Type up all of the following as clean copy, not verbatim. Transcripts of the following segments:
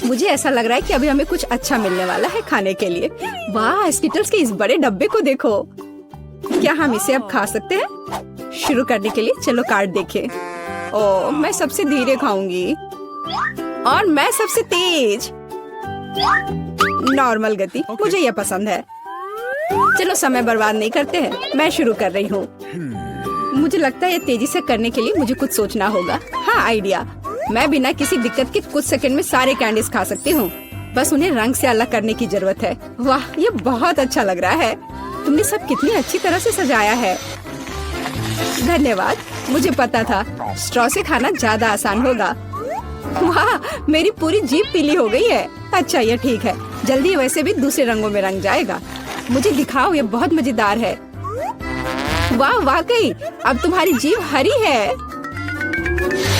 मुझे ऐसा लग रहा है कि अभी हमें कुछ अच्छा मिलने वाला है खाने के लिए। वाह, स्किटल्स के इस बड़े डब्बे को देखो। क्या हम इसे अब खा सकते हैं? शुरू करने के लिए चलो कार्ड देखें। ओह, मैं सबसे धीरे खाऊंगी और मैं सबसे तेज। नॉर्मल गति, मुझे यह पसंद है। चलो समय बर्बाद नहीं करते हैं, मैं शुरू कर रही हूँ। मुझे लगता है ये तेजी से करने के लिए मुझे कुछ सोचना होगा। हाँ, आइडिया। मैं बिना किसी दिक्कत के कुछ सेकंड में सारे कैंडीज खा सकती हूँ। बस उन्हें रंग से अलग करने की जरूरत है। वाह, ये बहुत अच्छा लग रहा है। तुमने सब कितनी अच्छी तरह से सजाया है। धन्यवाद। मुझे पता था स्ट्रॉ से खाना ज्यादा आसान होगा। वाह, मेरी पूरी जीभ पीली हो गई है। अच्छा, ये ठीक है। जल्दी वैसे भी दूसरे रंगों में रंग जाएगा। मुझे दिखाओ, ये बहुत मजेदार है। वाह, वाकई अब तुम्हारी जीभ हरी है।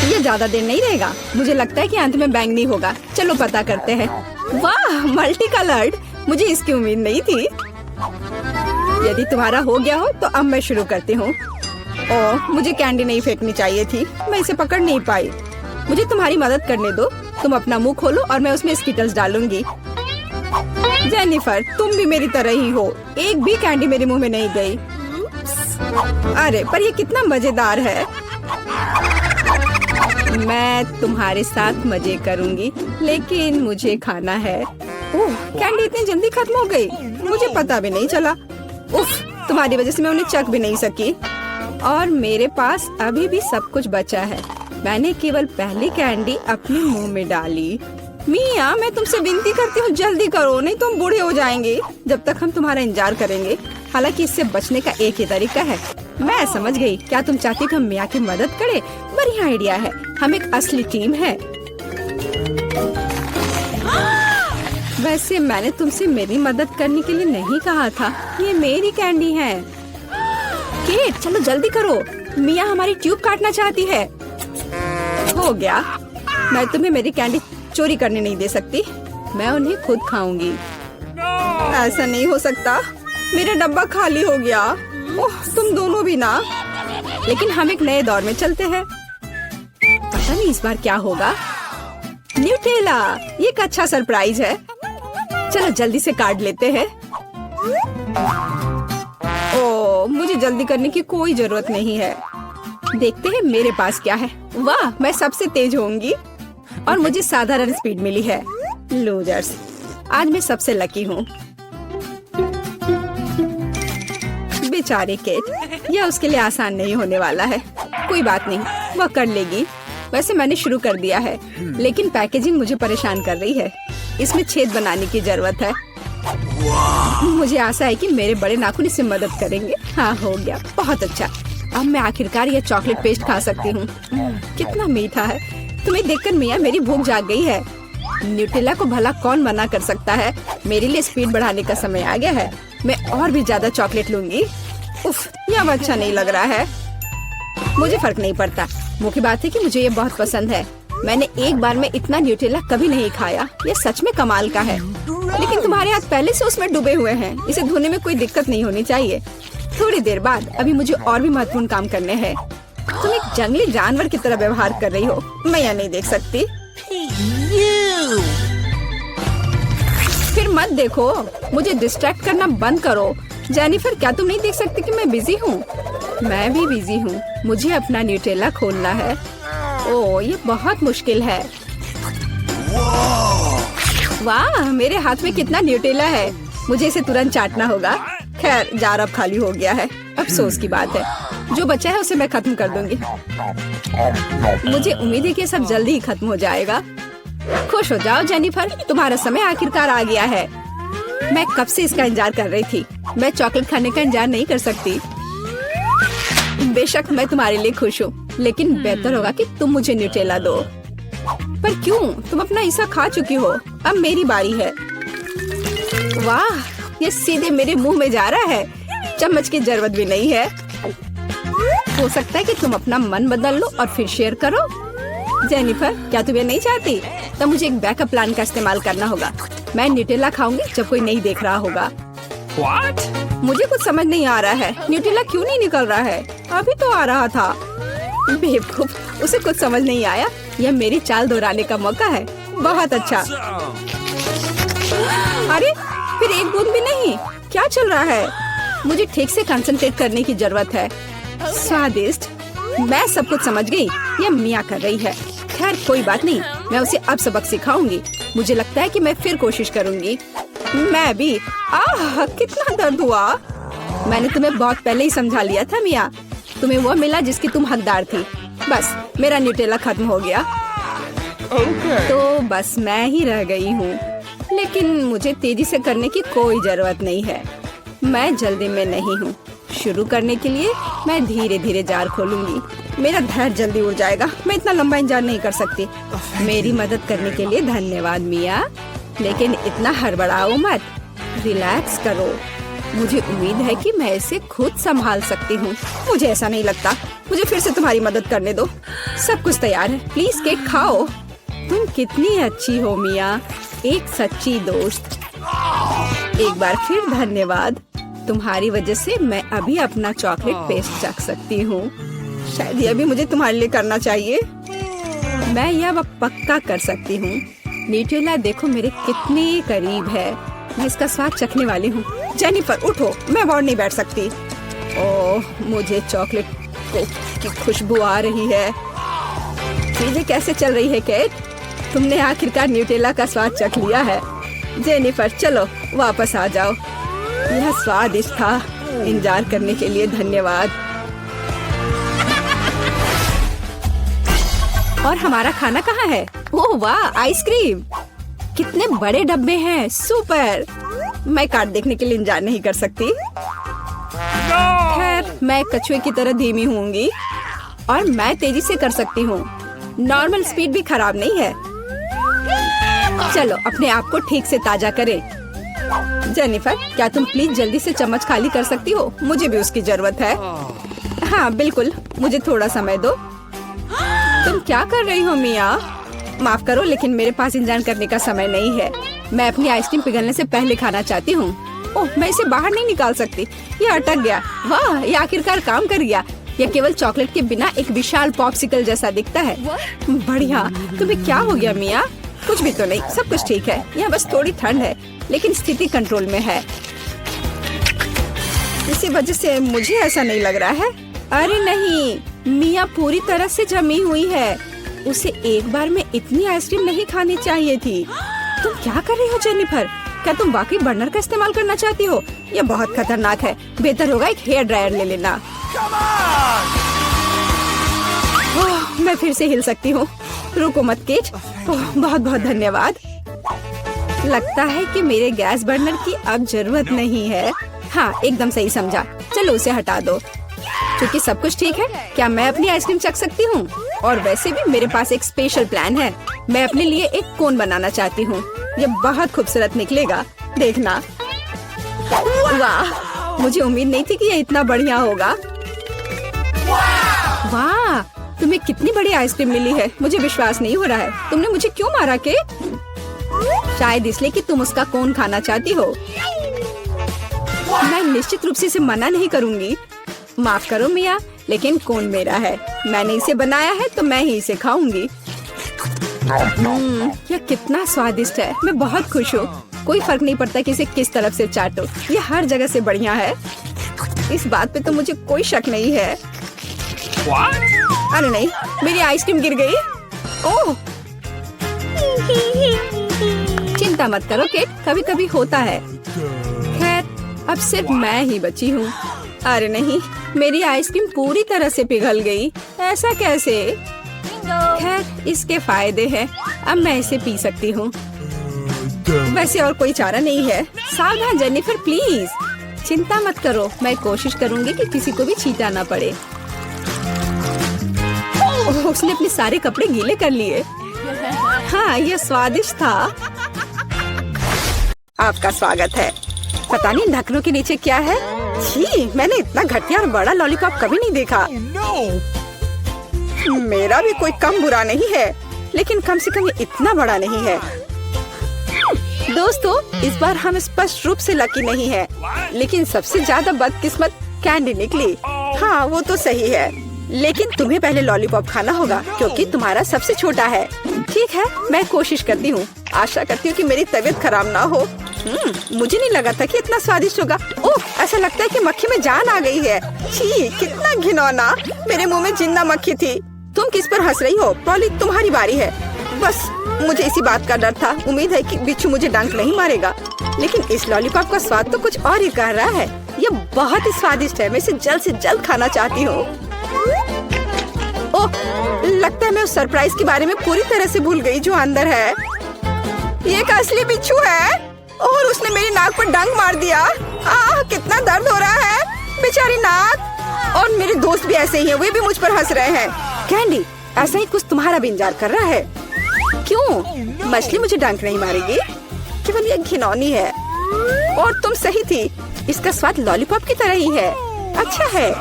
ये ज्यादा देर नहीं रहेगा। मुझे लगता है कि अंत में बैंगनी होगा। चलो पता करते हैं। वाह, मल्टी कलर्ड। मुझे इसकी उम्मीद नहीं थी। यदि तुम्हारा हो गया हो तो अब मैं शुरू करती हूँ। ओह, मुझे कैंडी नहीं फेंकनी चाहिए थी। मैं इसे पकड़ नहीं पाई। मुझे तुम्हारी मदद करने दो। तुम अपना मुंह खोलो और मैं उसमें स्किटल्स डालूंगी। जेनिफर, तुम भी मेरी तरह ही हो। एक भी कैंडी मेरे मुंह में नहीं गई। अरे, पर ये कितना मजेदार है। मैं तुम्हारे साथ मजे करूंगी, लेकिन मुझे खाना है। ओह, कैंडी इतनी जल्दी खत्म हो गई। मुझे पता भी नहीं चला। उफ, तुम्हारी वजह से मैं उन्हें चख भी नहीं सकी। और मेरे पास अभी भी सब कुछ बचा है। मैंने केवल पहली कैंडी अपने मुंह में डाली। मिया, मैं तुमसे विनती करती हूँ, जल्दी करो, नहीं तो हम बूढ़े हो जाएंगे जब तक हम तुम्हारा इंतजार करेंगे। हालांकि इससे बचने का एक ही तरीका है। मैं समझ गई। क्या तुम चाहती कि हम मिया की मदद करें? बढ़िया आइडिया है। हम एक असली टीम है। वैसे मैंने तुमसे मेरी मदद करने के लिए नहीं कहा था। ये मेरी कैंडी है। केट, चलो जल्दी करो। मिया हमारी ट्यूब काटना चाहती है। हो गया। मैं तुम्हें मेरी कैंडी चोरी करने नहीं दे सकती। मैं उन्हें खुद खाऊंगी। ऐसा नहीं हो सकता। मेरा डब्बा खाली हो गया। ओह, तुम दोनों भी ना। लेकिन हम एक नए दौर में चलते हैं। पता नहीं इस बार क्या होगा। न्यूटेला, ये एक अच्छा सरप्राइज है। चलो जल्दी से काट लेते हैं। ओह, मुझे जल्दी करने की कोई जरूरत नहीं है। देखते हैं मेरे पास क्या है। वाह, मैं सबसे तेज होंगी और मुझे साधारण स्पीड मिली है। लूजर्स, आज मैं सबसे लकी हूँ। बेचारी केट, यह उसके लिए आसान नहीं होने वाला है। कोई बात नहीं, वह कर लेगी। वैसे मैंने शुरू कर दिया है, लेकिन पैकेजिंग मुझे परेशान कर रही है। इसमें छेद बनाने की जरूरत है। मुझे आशा है कि मेरे बड़े नाखून इससे मदद करेंगे। हाँ, हो गया। बहुत अच्छा। अब मैं आखिरकार यह चॉकलेट पेस्ट खा सकती हूँ। कितना मीठा है। तुम्हें देखकर मिया मेरी भूख जाग गई है। न्यूटेला को भला कौन मना कर सकता है। मेरे लिए स्पीड बढ़ाने का समय आ गया है। मैं और भी ज्यादा चॉकलेट लूंगी। उफ, यह अब अच्छा नहीं लग रहा है। मुझे फर्क नहीं पड़ता। मुख्य बात है कि मुझे ये बहुत पसंद है। मैंने एक बार में इतना न्यूटेला कभी नहीं खाया। ये सच में कमाल का है। लेकिन तुम्हारे हाथ पहले से उसमें डूबे हुए हैं। इसे धोने में कोई दिक्कत नहीं होनी चाहिए। थोड़ी देर बाद अभी मुझे और भी महत्वपूर्ण काम करने हैं। तुम एक जंगली जानवर की तरह व्यवहार कर रही हो। मैं यह नहीं देख सकती। फिर मत देखो। मुझे डिस्ट्रैक्ट करना बंद करो। जेनिफर, क्या तुम नहीं देख सकती कि मैं बिजी हूँ? मैं भी बिजी हूँ। मुझे अपना न्यूटेला खोलना है। ओह, ये बहुत मुश्किल है। वाह, मेरे हाथ में कितना न्यूटेला है। मुझे इसे तुरंत चाटना होगा। खैर, जार अब खाली हो गया है। अफसोस की बात है। जो बचा है उसे मैं खत्म कर दूंगी। मुझे उम्मीद है कि सब जल्दी ही खत्म हो जाएगा। खुश हो जाओ जेनिफर, तुम्हारा समय आखिरकार आ गया है। मैं कब से इसका इंतजार कर रही थी। मैं चॉकलेट खाने का इंतजार नहीं कर सकती। बेशक मैं तुम्हारे लिए खुश हूँ, लेकिन बेहतर होगा कि तुम मुझे न्यूटेला दो। पर क्यों? तुम अपना हिस्सा खा चुकी हो। अब मेरी बारी है। वाह, ये सीधे मेरे मुंह में जा रहा है। चम्मच की जरूरत भी नहीं है। हो सकता है कि तुम अपना मन बदल लो और फिर शेयर करो। जेनिफर, क्या तुम ये नहीं चाहती? तब मुझे एक बैकअप प्लान का इस्तेमाल करना होगा। मैं न्यूटेला खाऊंगी जब कोई नहीं देख रहा होगा। What? मुझे कुछ समझ नहीं आ रहा है। न्यूटेला क्यों नहीं निकल रहा है? अभी तो आ रहा था। बेवकूफ, उसे कुछ समझ नहीं आया। यह मेरी चाल दोहराने का मौका है। बहुत अच्छा। अरे फिर एक बूंद भी नहीं, क्या चल रहा है? मुझे ठीक से कंसंट्रेट करने की जरूरत है। स्वादिष्ट, मैं सब कुछ समझ गई, ये मिया कर रही है। खैर कोई बात नहीं, मैं उसे अब सबक सिखाऊंगी। मुझे लगता है कि मैं फिर कोशिश करूंगी। मैं भी। आह कितना दर्द हुआ। मैंने तुम्हें बहुत पहले ही समझा लिया था मिया, तुम्हें वो मिला जिसकी तुम हकदार थी। बस मेरा न्यूटेला खत्म हो गया। तो बस मैं ही रह गई हूँ, लेकिन मुझे तेजी से करने की कोई जरूरत नहीं है। मैं जल्दी में नहीं हूँ। शुरू करने के लिए मैं धीरे धीरे जार खोलूंगी। मेरा धैर्य जल्दी उड़ जाएगा, मैं इतना लंबा इंतजार नहीं कर सकती। मेरी मदद करने के लिए धन्यवाद मिया, लेकिन इतना हड़बड़ाओ मत, रिलैक्स करो। मुझे उम्मीद है कि मैं इसे खुद संभाल सकती हूँ। मुझे ऐसा नहीं लगता, मुझे फिर से तुम्हारी मदद करने दो। सब कुछ तैयार है, प्लीज केक खाओ। तुम कितनी अच्छी हो मिया, एक सच्ची दोस्त। एक बार फिर धन्यवाद, तुम्हारी वजह से मैं अभी अपना चॉकलेट पेस्ट चख सकती हूँ। शायद यह भी मुझे तुम्हारे लिए करना चाहिए। मैं यह पक्का कर सकती हूँ। न्यूटेला देखो मेरे कितने करीब है। मैं इसका स्वाद चखने वाली हूँ। जेनिफर उठो, मैं और नहीं बैठ सकती। ओह मुझे चॉकलेट की खुशबू आ रही है। चीजें कैसे चल रही है केट? तुमने आखिरकार न्यूटेला का स्वाद चख लिया है। जेनिफर चलो वापस आ जाओ। यह स्वादिष्ट था। इंतजार करने के लिए धन्यवाद। और हमारा खाना कहाँ है? ओह वाह, आइसक्रीम। कितने बड़े डब्बे हैं, सुपर। मैं कार्ड देखने के लिए इंतजार नहीं कर सकती। खैर मैं कछुए की तरह धीमी होंगी और मैं तेजी से कर सकती हूँ। नॉर्मल स्पीड भी खराब नहीं है। चलो अपने आप को ठीक से ताजा करें। जेनिफर क्या तुम प्लीज जल्दी से चम्मच खाली कर सकती हो? मुझे भी उसकी जरूरत है। हाँ बिल्कुल, मुझे थोड़ा समय दो। तुम क्या कर रही हो मिया? माफ करो लेकिन मेरे पास इंतजार करने का समय नहीं है। मैं अपनी आइसक्रीम पिघलने से पहले खाना चाहती हूँ। ओह मैं इसे बाहर नहीं निकाल सकती, ये अटक गया। वाह ये आखिरकार काम कर गया। यह केवल चॉकलेट के बिना एक विशाल पॉप्सिकल जैसा दिखता है। बढ़िया। तुम्हें क्या हो गया मिया? कुछ भी तो नहीं, सब कुछ ठीक है। यहाँ बस थोड़ी ठंड है, लेकिन स्थिति कंट्रोल में है। इसी वजह से मुझे ऐसा नहीं लग रहा है। अरे नहीं, मिया पूरी तरह से जमी हुई है। उसे एक बार में इतनी आइसक्रीम नहीं खानी चाहिए थी। तुम क्या कर रही हो जेनिफर? क्या तुम वाकई बर्नर का इस्तेमाल करना चाहती हो? यह बहुत खतरनाक है। बेहतर होगा एक हेयर ड्रायर ले लेना। मैं फिर से हिल सकती हूँ। रुको मत केट। बहुत बहुत धन्यवाद। लगता है कि मेरे गैस बर्नर की अब जरूरत नहीं है। हाँ एकदम सही समझा। चलो उसे हटा दो। क्योंकि सब कुछ ठीक है, क्या मैं अपनी आइसक्रीम चख सकती हूँ? और वैसे भी मेरे पास एक स्पेशल प्लान है। मैं अपने लिए एक कोन बनाना चाहती हूँ। ये बहुत खूबसूरत निकलेगा, देखना। वाह मुझे उम्मीद नहीं थी कि ये इतना बढ़िया होगा। वाह तुम्हें कितनी बड़ी आइसक्रीम मिली है, मुझे विश्वास नहीं हो रहा है। तुमने मुझे क्यों मारा के? शायद इसलिए कि तुम उसका कोन खाना चाहती हो। मैं निश्चित रूप से इसे मना नहीं करूंगी। माफ करो मिया, लेकिन कोन मेरा है। मैंने इसे बनाया है तो मैं ही इसे खाऊंगी। यह कितना स्वादिष्ट है। मैं बहुत खुश हूँ। कोई फर्क नहीं पड़ता कि इसे किस तरफ से चाटो, ये हर जगह से बढ़िया है। इस बात पे तो मुझे कोई शक नहीं है। अरे नहीं, मेरी आइसक्रीम गिर गई। ओह चिंता मत करो केट, कभी कभी होता है। खैर अब सिर्फ मैं ही बची हूँ। अरे नहीं, मेरी आइसक्रीम पूरी तरह से पिघल गई। ऐसा कैसे? खैर इसके फायदे हैं, अब मैं इसे पी सकती हूँ। वैसे और कोई चारा नहीं है। सावधान जेनिफर प्लीज। चिंता मत करो, मैं कोशिश करूँगी कि किसी को भी छींटा ना पड़े। उसने अपने सारे कपड़े गीले कर लिए। हाँ यह स्वादिष्ट था। आपका स्वागत है। पता नहीं ढक्कनों के नीचे क्या है। छी, मैंने इतना घटिया और बड़ा लॉलीपॉप कभी नहीं देखा। मेरा भी कोई कम बुरा नहीं है, लेकिन कम से कम ये इतना बड़ा नहीं है। दोस्तों इस बार हम स्पष्ट रूप से लकी नहीं है, लेकिन सबसे ज्यादा बदकिस्मत कैंडी निकली। हाँ वो तो सही है, लेकिन तुम्हें पहले लॉलीपॉप खाना होगा क्योंकि तुम्हारा सबसे छोटा है। ठीक है, मैं कोशिश करती हूँ। आशा करती हूँ कि मेरी तबीयत खराब ना हो। मुझे नहीं लगा था कि इतना स्वादिष्ट होगा। ओह, ऐसा लगता है कि मक्खी में जान आ गई है। छी, कितना घिनौना। मेरे मुंह में जिंदा मक्खी थी। तुम किस पर हंस रही हो? पॉली, तुम्हारी बारी है। बस मुझे इसी बात का डर था। उम्मीद है कि बिच्छू मुझे डंक नहीं मारेगा। लेकिन इस लॉलीपॉप का स्वाद तो कुछ और ही कह रहा है। ये बहुत ही स्वादिष्ट है। मैं इसे जल्द से जल्द खाना चाहती हूँ। ओह, लगता है मैं उस सरप्राइज के बारे में पूरी तरह से भूल गई जो अंदर है। ये एक असली बिच्छू है और उसने मेरी नाक पर डंक मार दिया। कितना दर्द हो रहा है, बेचारी नाक। और मेरे दोस्त भी ऐसे ही हैं, वे भी मुझ पर हंस रहे हैं। कैंडी, ऐसा ही कुछ तुम्हारा भी इंतजार कर रहा है। क्यों? मछली मुझे डंक नहीं मारेगी, केवल ये घिनौनी है। और तुम सही थी, इसका स्वाद लॉलीपॉप की तरह ही है। अच्छा है।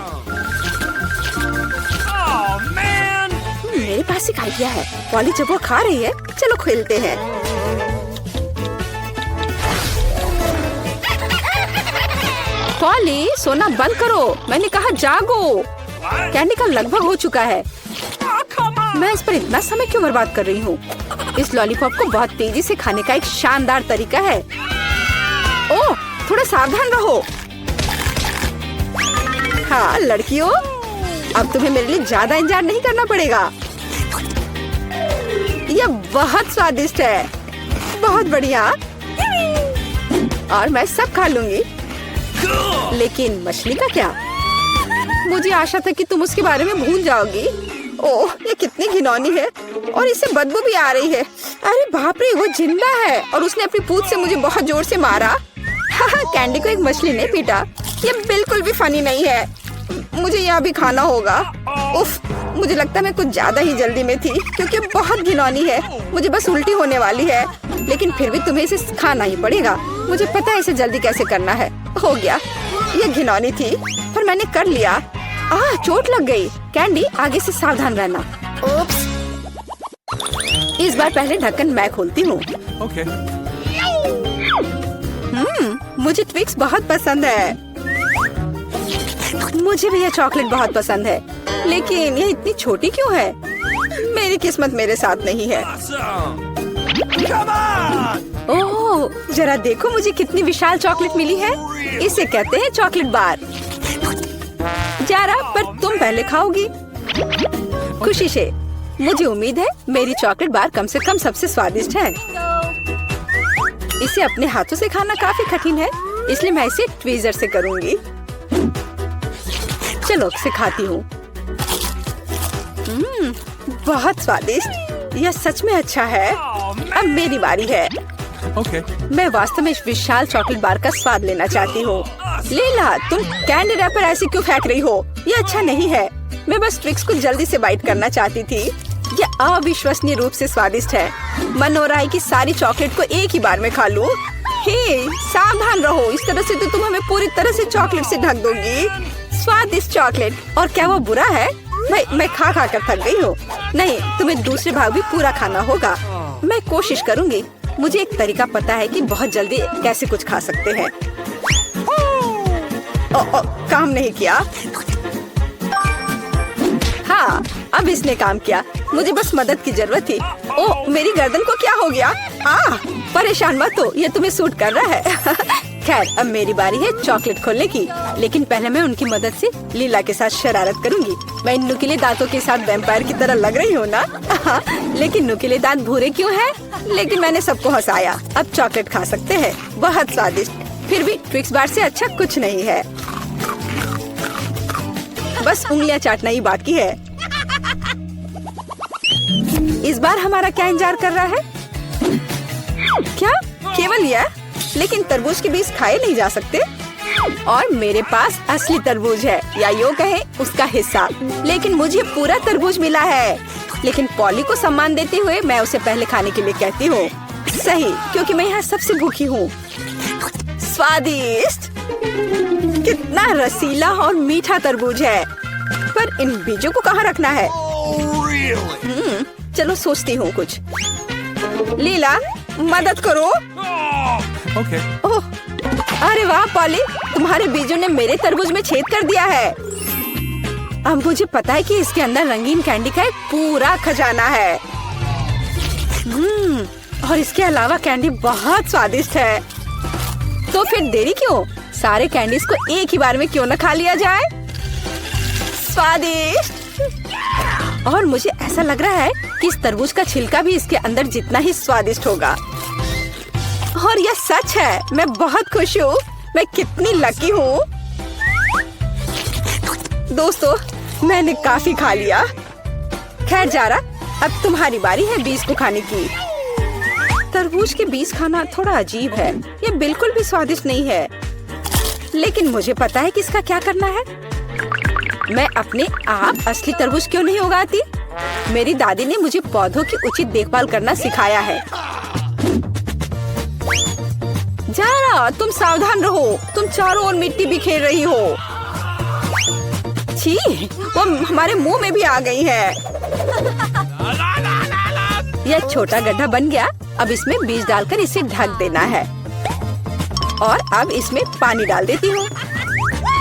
मेरे पास एक आइडिया है। पॉली जब वो खा रही है, चलो खेलते हैं। पॉली, सोना बंद करो। मैंने कहा जागो। कैंडी का लगभग हो चुका है। मैं इस पर इतना समय क्यों बर्बाद कर रही हूँ? इस लॉलीपॉप को बहुत तेजी से खाने का एक शानदार तरीका है। ओह, थोड़ा सावधान रहो। हाँ लड़कियों, अब तुम्हें मेरे लिए ज्यादा इंतजार नहीं करना पड़ेगा। यह बहुत स्वादिष्ट है, बहुत बढ़िया। और मैं सब खा लूंगी। लेकिन मछली का क्या? मुझे आशा था कि तुम उसके बारे में भूल जाओगी। ओह, ये कितनी घिनौनी है और इससे बदबू भी आ रही है। अरे बाप रे, वो जिंदा है और उसने अपनी पूंछ से मुझे बहुत जोर से मारा। कैंडी को एक मछली ने पीटा। ये बिल्कुल भी फनी नहीं है। मुझे यह भी खाना होगा। उफ, मुझे लगता है मैं कुछ ज्यादा ही जल्दी में थी क्योंकि बहुत घिनौनी है। मुझे बस उल्टी होने वाली है, लेकिन फिर भी तुम्हें इसे खाना ही पड़ेगा। मुझे पता है इसे जल्दी कैसे करना है। हो गया, ये घिनौनी थी पर मैंने कर लिया। चोट लग गई। कैंडी, आगे से सावधान रहना। ओप्स। इस बार पहले ढक्कन मैं खोलती हूँ। Okay. मुझे ट्विक्स बहुत पसंद है। मुझे भी यह चॉकलेट बहुत पसंद है, लेकिन यह इतनी छोटी क्यों है? मेरी किस्मत मेरे साथ नहीं है। Come on! ओह, जरा देखो मुझे कितनी विशाल चॉकलेट मिली है। इसे कहते हैं चॉकलेट बार। जरा, पर तुम पहले खाओगी। खुशी से। मुझे उम्मीद है मेरी चॉकलेट बार कम से कम सबसे स्वादिष्ट है। इसे अपने हाथों से खाना काफी कठिन है, इसलिए मैं इसे ट्वीजर से करूंगी। चलो इसे खाती हूँ। बहुत स्वादिष्ट। यह सच में अच्छा है। अब मेरी बारी है। Okay. मैं वास्तव में इस विशाल चॉकलेट बार का स्वाद लेना चाहती हूँ। लीला, तुम कैंडी रैपर ऐसे क्यों फेंक रही हो? ये अच्छा नहीं है। मैं बस ट्विक्स को जल्दी से बाइट करना चाहती थी। ये अविश्वसनीय रूप से स्वादिष्ट है। मन हो रहा है कि सारी चॉकलेट को एक ही बार में खा लूं। हे, सावधान रहो, इस तरह से तो तुम हमें पूरी तरह से चॉकलेट से ढक दोगी। स्वादिष्ट चॉकलेट, और क्या वो बुरा है? मैं खा खा कर थक गई हूँ। नहीं, तुम्हें दूसरे भाग भी पूरा खाना होगा। मैं कोशिश करूँगी। मुझे एक तरीका पता है कि बहुत जल्दी कैसे कुछ खा सकते हैं। काम नहीं किया। हाँ, अब इसने काम किया। मुझे बस मदद की जरूरत थी। ओह, मेरी गर्दन को क्या हो गया? परेशान मत हो, ये तुम्हें सूट कर रहा है। खैर, अब मेरी बारी है चॉकलेट खोलने की। लेकिन पहले मैं उनकी मदद से लीला के साथ शरारत करूंगी। मैं इन नुकीले दांतों के साथ वैम्पायर की तरह लग रही हूँ ना? लेकिन नुकीले दांत भूरे क्यों हैं? लेकिन मैंने सबको हंसाया। अब चॉकलेट खा सकते हैं। बहुत स्वादिष्ट। फिर भी ट्विक्स बार से अच्छा कुछ नहीं है। बस उंगलियां चाटना ही बाकी है। इस बार हमारा क्या इंतजार कर रहा है? क्या केवल यह? लेकिन तरबूज के बीज खाए नहीं जा सकते। और मेरे पास असली तरबूज है, या यूं कहें उसका हिस्सा। लेकिन मुझे पूरा तरबूज मिला है। लेकिन पॉली को सम्मान देते हुए मैं उसे पहले खाने के लिए कहती हूँ। सही, क्योंकि मैं यहाँ सबसे भूखी हूँ। स्वादिष्ट, कितना रसीला और मीठा तरबूज है। पर इन बीजों को कहाँ रखना है? चलो सोचती हूँ कुछ। लीला, मदद करो। Okay. ओह, अरे वाह पॉली, तुम्हारे बीजों ने मेरे तरबूज में छेद कर दिया है। अब मुझे पता है कि इसके अंदर रंगीन कैंडी का एक पूरा खजाना है। और इसके अलावा कैंडी बहुत स्वादिष्ट है। तो फिर देरी क्यों? सारे कैंडीज को एक ही बार में क्यों न खा लिया जाए? स्वादिष्ट। और मुझे ऐसा लग रहा है कि इस तरबूज का छिलका भी इसके अंदर जितना ही स्वादिष्ट होगा। और यह सच है। मैं बहुत खुश हूँ। मैं कितनी लकी हूँ। दोस्तों, मैंने काफी खा लिया। खैर जारा, अब तुम्हारी बारी है बीज को खाने की। तरबूज के बीज खाना थोड़ा अजीब है। ये बिल्कुल भी स्वादिष्ट नहीं है। लेकिन मुझे पता है कि इसका क्या करना है। मैं अपने आप असली तरबूज क्यों नहीं उगाती? मेरी दादी ने मुझे पौधों की उचित देखभाल करना सिखाया है। जारा, तुम सावधान रहो। तुम चारों ओर मिट्टी बिखेर रही हो। छी, वो हमारे मुंह में भी आ गई है। यह छोटा गड्ढा बन गया। अब इसमें बीज डालकर इसे ढक देना है। और अब इसमें पानी डाल देती हूँ।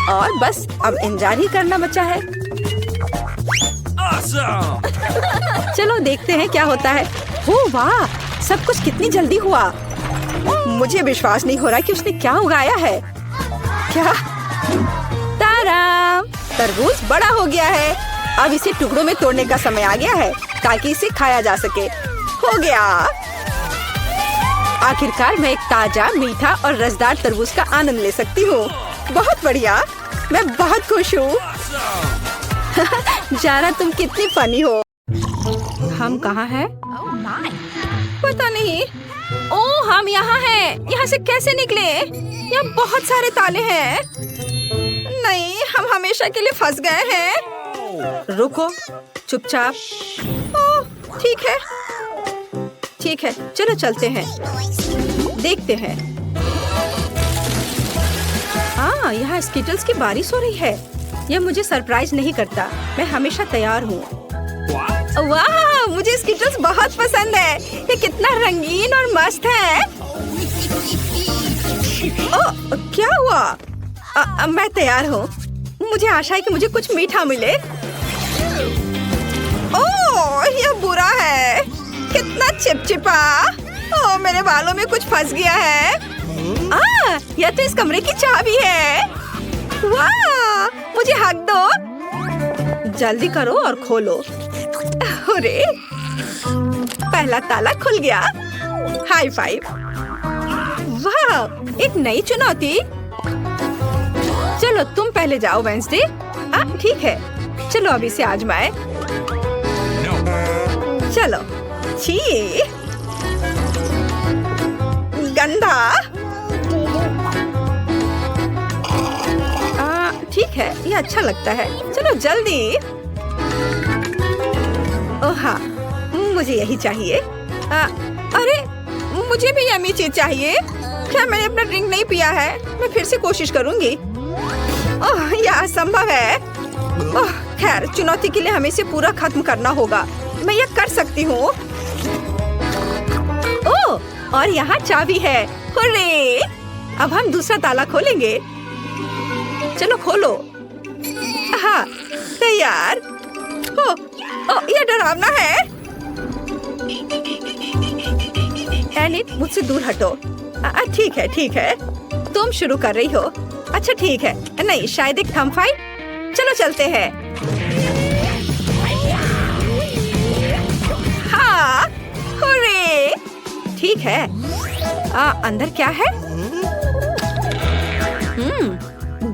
और बस अब इंतजार ही करना बचा है। Awesome! चलो देखते हैं क्या होता है। हो वाह, सब कुछ कितनी जल्दी हुआ। मुझे विश्वास नहीं हो रहा कि उसने क्या उगाया है। क्या? ताराम! तरबूज बड़ा हो गया है। अब इसे टुकड़ों में तोड़ने का समय आ गया है ताकि इसे खाया जा सके। हो गया। आखिरकार मैं एक ताजा, मीठा और रसदार तरबूज का आनंद ले सकती हूँ। बहुत बढ़िया। मैं बहुत खुश हूँ। जारा, तुम कितनी फनी हो। हम कहाँ हैं? पता नहीं। ओह, हम यहाँ हैं। यहाँ से कैसे निकले? यहाँ बहुत सारे ताले हैं। नहीं, हम हमेशा के लिए फंस गए हैं। रुको, चुपचाप। ओह, ठीक है। ठीक है, चलो चलते हैं। देखते हैं। हाँ, यहाँ स्किटल्स की बारिश हो रही है। यह मुझे सरप्राइज नहीं करता। मैं हमेशा तैयार हूँ। वाह, मुझे स्किटल्स बहुत पसंद है। ये कितना रंगीन और मस्त है। ओह, क्या हुआ? मैं तैयार हूँ। मुझे आशा है कि मुझे कुछ मीठा मिले। ओह, यह बुरा है। कितना चिपचिपा। ओह, मेरे बालों में कुछ फंस गया है। यह तो इस कमरे की चाबी है। वाह, मुझे हक दो। जल्दी करो और खोलो। अरे, पहला ताला खुल गया। High five. वाह, एक नई चुनौती। चलो तुम पहले जाओ वेंसडे। ठीक है, चलो अभी से आजमाए। चलो। छी, गंदा। ठीक है, ये अच्छा लगता है। चलो जल्दी। ओह हाँ, मुझे यही चाहिए। अरे, मुझे भी यम्मी चीज चाहिए। क्या मैंने अपना ड्रिंक नहीं पिया है? मैं फिर से कोशिश करूंगी। ओह, यह असंभव है। ओह, खैर, चुनौती के लिए हमें इसे पूरा खत्म करना होगा। मैं यह कर सकती हूँ। ओह, और यहाँ चाबी है। हुर्रे! अब हम दूसरा ताला खोलेंगे। चलो खोलो। हाँ, तैयार। यह डरावना है। एलिट, मुझसे दूर हटो। ठीक है, ठीक है। तुम शुरू कर रही हो। अच्छा ठीक है। नहीं, शायद एक थंब फाइट। चलो चलते हैं। हाँ, हुर्रे! ठीक है। अंदर क्या है?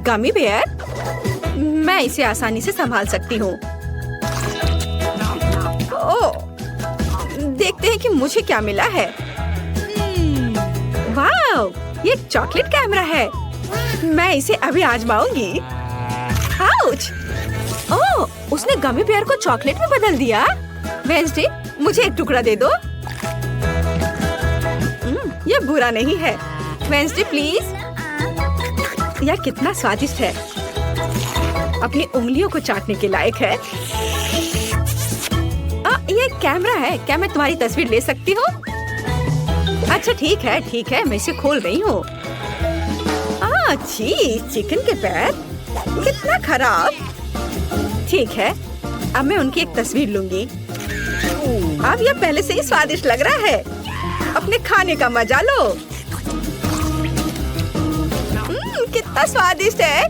Gummy bear. मैं इसे आसानी से संभाल सकती हूँ। ओह, देखते हैं कि मुझे क्या मिला है। वाह, ये एक चॉकलेट कैमरा है। मैं इसे अभी आजमाऊंगी। आउच! ओह, उसने गमी बेयर को चॉकलेट में बदल दिया। वेंसडे, मुझे एक टुकड़ा दे दो। ये बुरा नहीं है। Wednesday please. यह कितना स्वादिष्ट है। अपनी उंगलियों को चाटने के लायक है। ये कैमरा है। क्या मैं तुम्हारी तस्वीर ले सकती हूँ? अच्छा ठीक है, ठीक है। मैं इसे खोल रही हूँ। छी, चिकन के पैर। कितना खराब। ठीक है, अब मैं उनकी एक तस्वीर लूंगी। अब यह पहले से ही स्वादिष्ट लग रहा है। अपने खाने का मजा लो। कितना स्वादिष्ट है।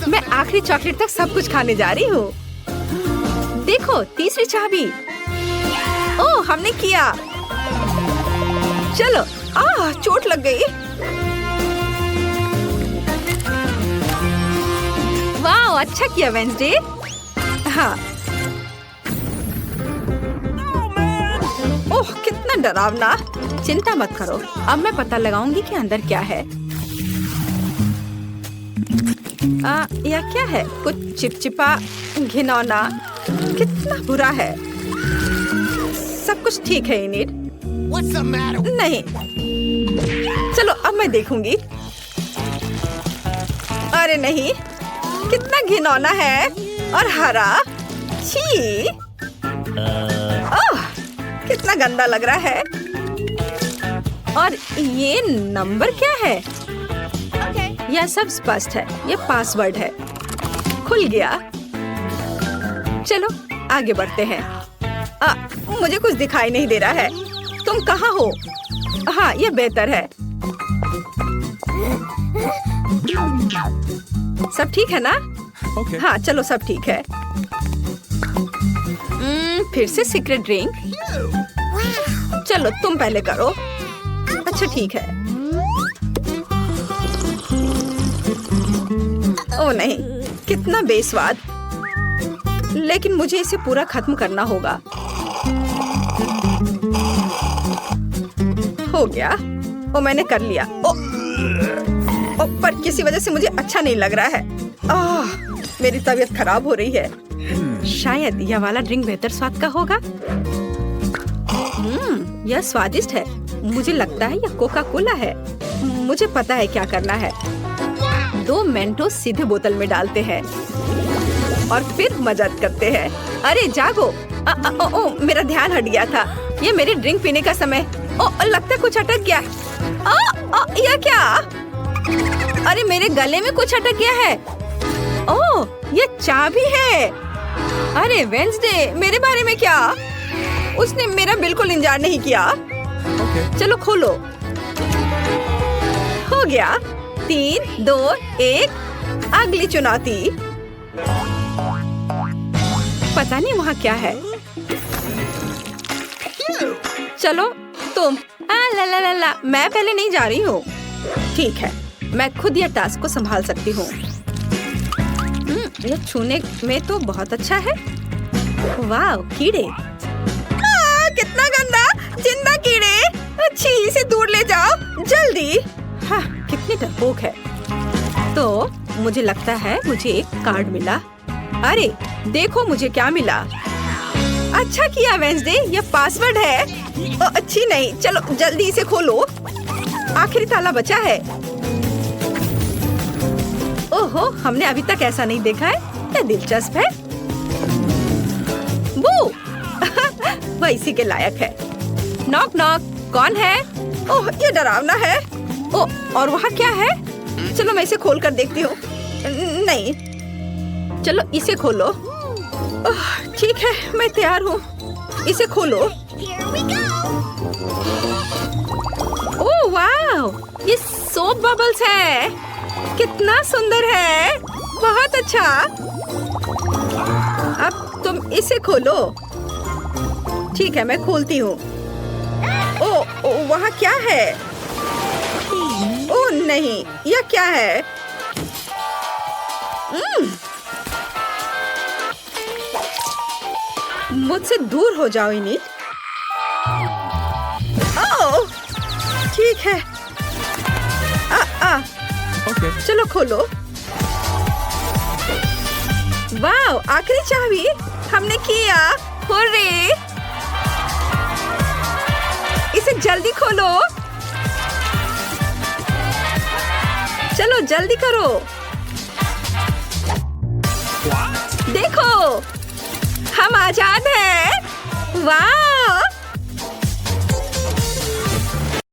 मैं आखिरी चॉकलेट तक सब कुछ खाने जा रही हूँ। देखो, तीसरी चाबी। ओह, हमने किया। चलो, चोट लग गई। वाह, अच्छा किया वेंसडे। हाँ। ओह, कितना डरावना। चिंता मत करो, अब मैं पता लगाऊंगी कि अंदर क्या है। यह क्या है? कुछ चिपचिपा, घिनौना। कितना बुरा है। सब कुछ ठीक है इनिड? नहीं। चलो, अब मैं देखूंगी। अरे नहीं, कितना घिनौना है और हरा। छी। ओह, कितना गंदा लग रहा है। और ये नंबर क्या है? यह सब स्पष्ट है। यह पासवर्ड है। खुल गया। चलो, आगे बढ़ते हैं। मुझे कुछ दिखाई नहीं दे रहा है। तुम कहाँ हो? हाँ, यह बेहतर है। सब ठीक है ना? Okay. हाँ, चलो, सब ठीक है। फिर से सीक्रेट ड्रिंक। चलो, तुम पहले करो। अच्छा, ठीक है। ओह नहीं, कितना बेस्वाद। लेकिन मुझे इसे पूरा खत्म करना होगा। हो गया। ओ, मैंने कर लिया। ओ, पर किसी वजह से मुझे अच्छा नहीं लग रहा है। मेरी तबीयत खराब हो रही है। शायद यह वाला ड्रिंक बेहतर स्वाद का होगा। यह स्वादिष्ट है। मुझे लगता है यह कोका कोला है। मुझे पता है क्या करना है। 2 मेंटोस सीधे बोतल में डालते हैं और फिर मदद करते हैं। अरे जागो। मेरा ध्यान हट गया था। ये मेरी ड्रिंक पीने का समय। लगता है कुछ अटक गया। यह क्या? अरे, मेरे गले में कुछ अटक गया है। ओह, ये चाबी है। अरे वेंसडे, मेरे बारे में क्या? उसने मेरा बिल्कुल इंतजार नहीं किया। Okay. चलो, खोलो। हो गया। 3, 2, 1। अगली चुनौती। पता नहीं वहाँ क्या है। चलो, तुम। ला ला ला ला, मैं पहले नहीं जा रही हूँ। ठीक है, मैं खुद यह टास्क को संभाल सकती हूँ। यह छूने में तो बहुत अच्छा है। वाह, कीड़े। कितना गंदा, जिंदा कीड़े। अच्छी, इसे दूर ले जाओ जल्दी। हाँ, कितनी डरपोक है। तो मुझे लगता है मुझे एक कार्ड मिला। अरे देखो, मुझे क्या मिला। अच्छा किया वेंसडे, यह पासवर्ड है। अच्छी नहीं। चलो, जल्दी इसे खोलो। आखिरी ताला बचा है। ओहो, हमने अभी तक ऐसा नहीं देखा है। क्या दिलचस्प है। वो वह इसी के लायक है। नॉक नॉक, कौन है? ओह, ये डरावना है। ओह, और वहाँ क्या है? चलो, मैं इसे खोल कर देखती हूँ। नहीं, चलो इसे खोलो। ठीक है, मैं तैयार हूँ। इसे खोलो। ओह वाह, ये सोप बबल्स है। कितना सुंदर है। बहुत अच्छा। अब तुम इसे खोलो। ठीक है, मैं खोलती हूँ। ओ, वहाँ क्या है? ओह नहीं, यह क्या है? मुझसे दूर हो जाओ इनिट। ओह, ठीक है। Okay. चलो खोलो। वाह, आखिरी चाबी हमने किया। हुर्रे! इसे जल्दी खोलो। चलो जल्दी करो। देखो, हम आजाद हैं। वाह!